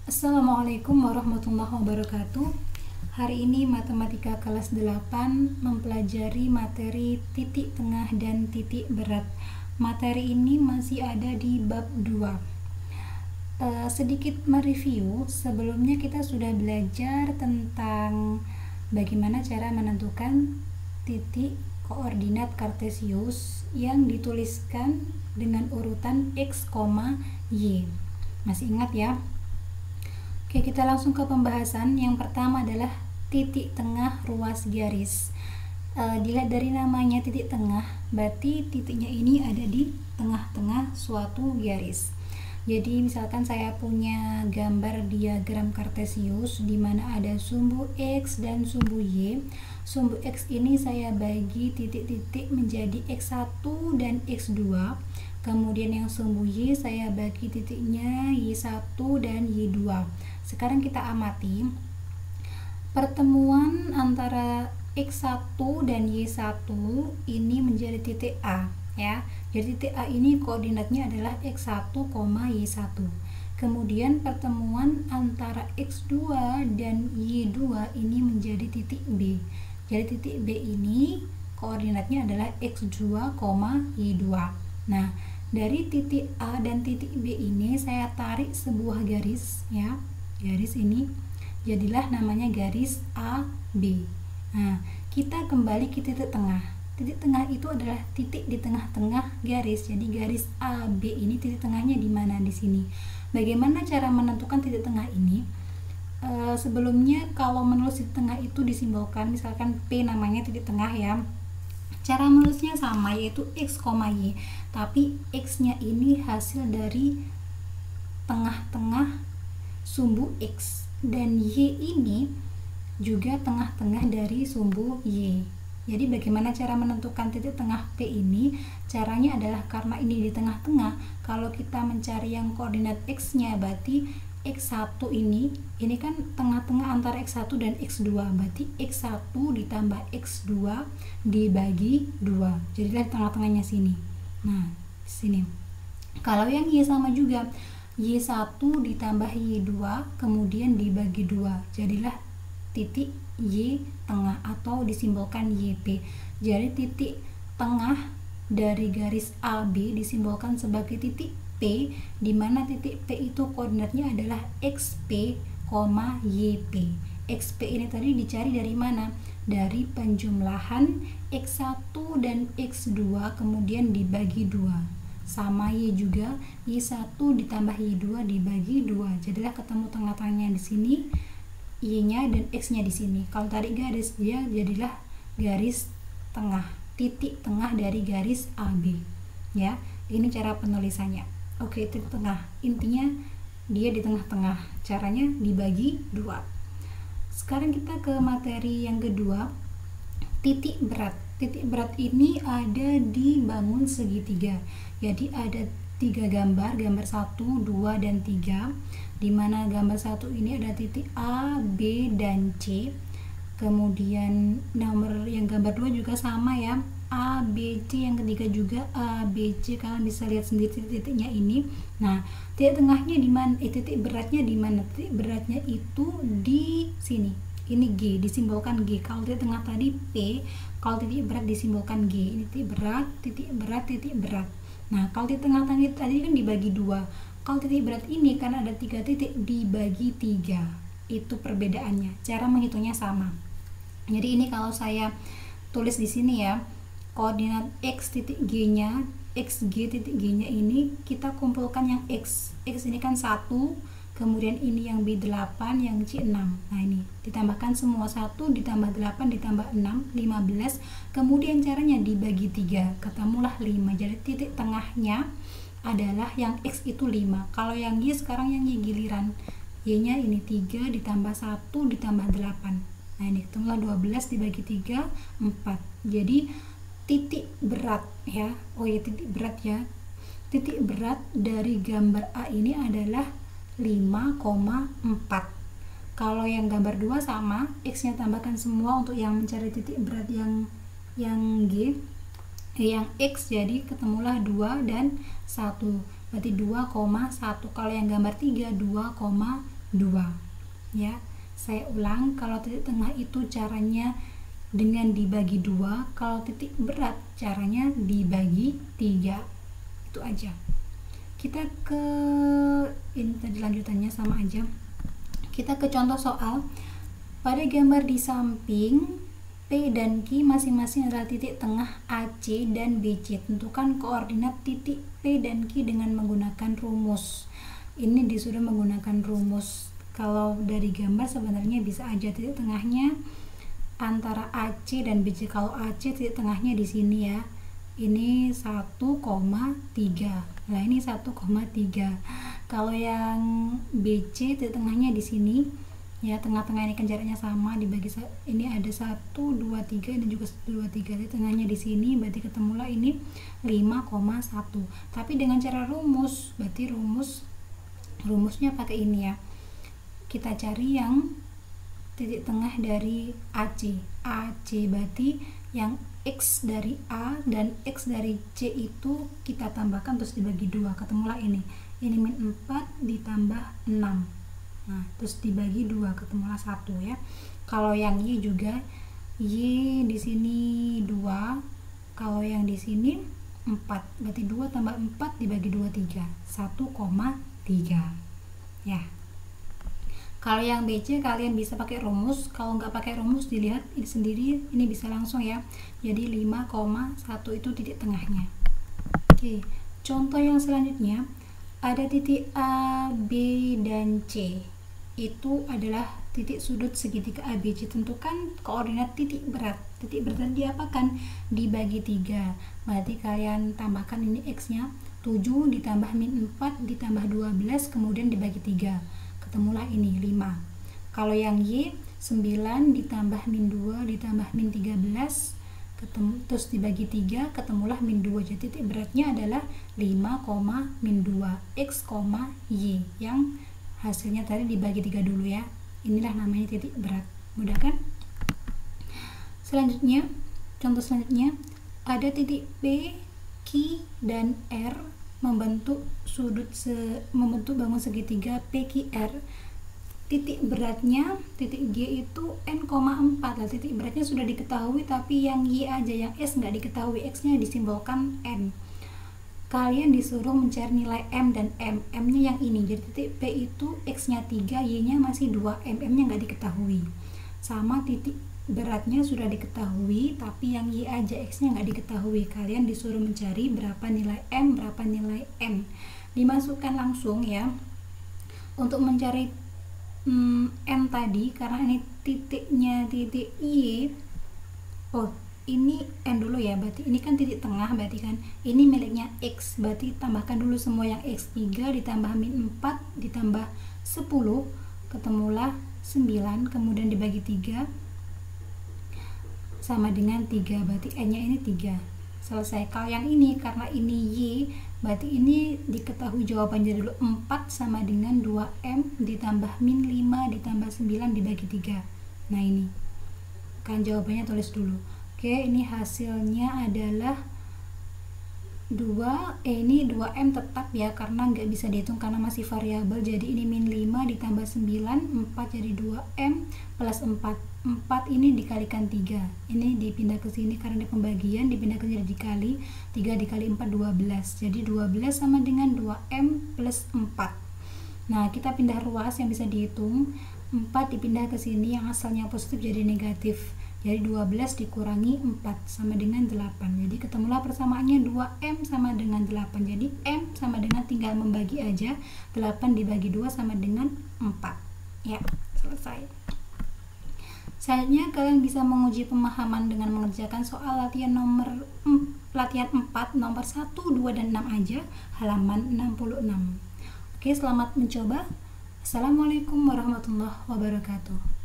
Assalamualaikum warahmatullahi wabarakatuh. Hari ini matematika kelas 8 mempelajari materi titik tengah dan titik berat. Materi ini masih ada di bab 2. Sedikit mereview, sebelumnya kita sudah belajar tentang bagaimana cara menentukan titik koordinat kartesius yang dituliskan dengan urutan x, y. Masih ingat ya? Oke, kita langsung ke pembahasan. Yang pertama adalah titik tengah ruas garis. Dilihat dari namanya titik tengah, berarti titiknya ini ada di tengah-tengah suatu garis. Jadi misalkan saya punya gambar diagram kartesius di mana ada sumbu x dan sumbu y. Sumbu x ini saya bagi titik-titik menjadi x1 dan x2. Kemudian yang sumbu y saya bagi titiknya y1 dan y2. Sekarang kita amati pertemuan antara x1 dan y1 ini menjadi titik A ya. Jadi titik A ini koordinatnya adalah x1, y1. Kemudian pertemuan antara x2 dan y2 ini menjadi titik B. Jadi titik B ini koordinatnya adalah x2, y2. Nah, dari titik A dan titik B ini saya tarik sebuah garis ya. Garis ini jadilah namanya garis AB. Nah, kita kembali ke titik tengah. Titik tengah itu adalah titik di tengah-tengah garis. Jadi garis AB ini titik tengahnya di mana? Di sini. Bagaimana cara menentukan titik tengah ini? Sebelumnya kalau menulis titik tengah itu disimbolkan, misalkan P namanya titik tengah ya. Cara menulisnya sama, yaitu x, y. Tapi x-nya ini hasil dari tengah-tengah sumbu x, dan y ini juga tengah-tengah dari sumbu y. Jadi bagaimana cara menentukan titik tengah P ini? Caranya adalah karena ini di tengah-tengah, kalau kita mencari yang koordinat x-nya berarti x1 ini kan tengah-tengah antara x1 dan x2, berarti x1 ditambah x2 dibagi 2. Jadilah tengah-tengahnya sini. Nah, sini. Kalau yang y sama juga, y1 ditambah y2 kemudian dibagi 2. Jadilah titik y tengah atau disimbolkan YP. Jadi titik tengah dari garis AB disimbolkan sebagai titik P, di mana titik P itu koordinatnya adalah XP, YP. XP ini tadi dicari dari mana? Dari penjumlahan X1 dan X2 kemudian dibagi 2. Sama Y juga, Y1 ditambah Y2 dibagi 2. Jadilah ketemu tengah-tengahnya di sini, Y-nya dan X-nya di sini. Kalau tarik garis, dia jadilah garis tengah, titik tengah dari garis AB. Ya, ini cara penulisannya. Oke, titik tengah. Intinya dia di tengah-tengah. Caranya dibagi 2. Sekarang kita ke materi yang kedua, titik berat. Titik berat ini ada di bangun segitiga. Jadi ada 3 gambar 1, 2, dan 3, di mana gambar 1 ini ada titik A, B, dan C. Kemudian nomor yang gambar 2 juga sama ya, A, B, C. Yang ketiga juga A, B, C. Kalian bisa lihat sendiri titik-titiknya ini. Nah, titik tengahnya di mana? Titik beratnya di mana? Titik beratnya itu di sini. Ini G, disimbolkan G. Kalau titik tengah tadi P, kalau titik berat disimbolkan G. Ini titik berat, titik berat, titik berat. Nah, kalau titik tengah-tengah tadi kan dibagi 2. Kalau titik berat ini kan ada 3 titik dibagi 3. Itu perbedaannya. Cara menghitungnya sama. Jadi ini kalau saya tulis di sini ya, koordinat x titik g-nya, xg titik g-nya ini kita kumpulkan yang x. X ini kan 1, kemudian ini yang B8, yang C6. Nah, ini ditambahkan semua, 1 ditambah 8 ditambah 6, 15. Kemudian caranya dibagi 3, ketemulah 5. Jadi titik tengahnya adalah yang x itu 5. Kalau yang y sekarang yang y giliran. Y-nya ini 3 ditambah 1 ditambah 8. Nah, ini ketemulah 12 dibagi 3, 4. Jadi titik berat ya. Oh ya, titik berat ya. Titik berat dari gambar A ini adalah 5,4. Kalau yang gambar 2 sama, x-nya tambahkan semua untuk yang mencari titik berat yang G, yang x, jadi ketemulah 2 dan 1. Berarti 2,1. Kalau yang gambar 3 2,2. 2 ya. Saya ulang, kalau titik tengah itu caranya dengan dibagi 2, kalau titik berat caranya dibagi 3. Itu aja. Kita ke ini tadi lanjutannya sama aja. Kita ke contoh soal. Pada gambar di samping, P dan Q masing-masing adalah titik tengah AC dan BC. Tentukan koordinat titik P dan Q dengan menggunakan rumus. Ini disuruh menggunakan rumus. Kalau dari gambar sebenarnya bisa aja titik tengahnya antara AC dan BC. Kalau AC titik tengahnya di sini ya. Ini 1,3. Nah, ini 1,3. Kalau yang BC titik tengahnya di sini. Ya, tengah-tengah ini kan jaraknya sama, dibagi ini ada 1, 2, 3 dan juga 1, 2, 3. Jadi tengahnya di sini, berarti ketemulah ini 5,1. Tapi dengan cara rumus, berarti rumusnya pakai ini ya. Kita cari yang titik tengah dari AC. AC berarti yang X dari A dan X dari C itu kita tambahkan terus dibagi 2, ketemulah ini. Ini min 4 ditambah 6. Nah, terus dibagi 2, ketemulah 1 ya. Kalau yang Y juga, Y di sini 2, kalau yang di sini 4. Berarti 2 tambah 4 dibagi 2, 3. 1,3. Ya. Kalau yang BC kalian bisa pakai rumus, kalau nggak pakai rumus dilihat ini sendiri, ini bisa langsung ya. Jadi 5,1 itu titik tengahnya. Oke, contoh yang selanjutnya ada titik A, B, dan C. Itu adalah titik sudut segitiga ABC. Tentukan koordinat titik berat. Titik berat diapakan? Dibagi 3. Berarti kalian tambahkan ini X-nya 7 ditambah min 4 ditambah 12 kemudian dibagi 3. Ketemulah ini 5. Kalau yang Y 9 ditambah min 2 ditambah min 13 terus dibagi 3, ketemulah min 2. Jadi titik beratnya adalah 5, min 2 X, Y yang hasilnya tadi dibagi 3 dulu ya. Inilah namanya titik berat. Mudah kan? Selanjutnya, contoh selanjutnya ada titik P, Q, dan R membentuk bangun segitiga PQR. Titik beratnya titik G itu n,4. Lah, titik beratnya sudah diketahui, tapi yang Y aja, yang S nggak diketahui. X-nya disimbolkan N. Kalian disuruh mencari nilai M dan M-nya yang ini. Jadi titik P itu X-nya 3, Y-nya masih 2, M-nya nggak diketahui. Sama titik beratnya sudah diketahui, tapi yang Y aja, X-nya nggak diketahui. Kalian disuruh mencari berapa nilai M, berapa nilai N. Dimasukkan langsung ya. Untuk mencari M tadi, karena ini titiknya titik Y. Oh, ini N dulu ya, berarti ini kan titik tengah, berarti kan ini miliknya X, berarti tambahkan dulu semua yang X. 3 ditambah min 4 ditambah 10, ketemulah 9, kemudian dibagi 3 sama dengan 3, berarti N nya ini 3. Selesai. Kalau yang ini, karena ini Y, berarti ini diketahui jawabannya dulu. 4 sama dengan 2M ditambah min 5 ditambah 9 dibagi 3. Nah, ini kan jawabannya, tulis dulu. Oke, ini hasilnya adalah 2M tetap ya, karena nggak bisa dihitung karena masih variabel. Jadi ini min 5 ditambah 9, 4 jadi 2M plus 4. 4 ini dikalikan 3. Ini dipindah ke sini karena ada pembagian, dipindah ke sini dikali. 3 dikali 4 12. Jadi 12 sama dengan 2M plus 4. Nah, kita pindah ruas yang bisa dihitung. 4 dipindah ke sini, yang asalnya positif jadi negatif. Jadi 12 dikurangi 4 sama dengan 8. Jadi ketemulah persamaannya 2M sama dengan 8. Jadi M sama dengan, tinggal membagi aja. 8 dibagi 2 sama dengan 4. Ya, selesai. Selanjutnya kalian bisa menguji pemahaman dengan mengerjakan soal latihan 4 nomor 1, 2, dan 6 aja, halaman 66. Oke, selamat mencoba. Assalamualaikum warahmatullahi wabarakatuh.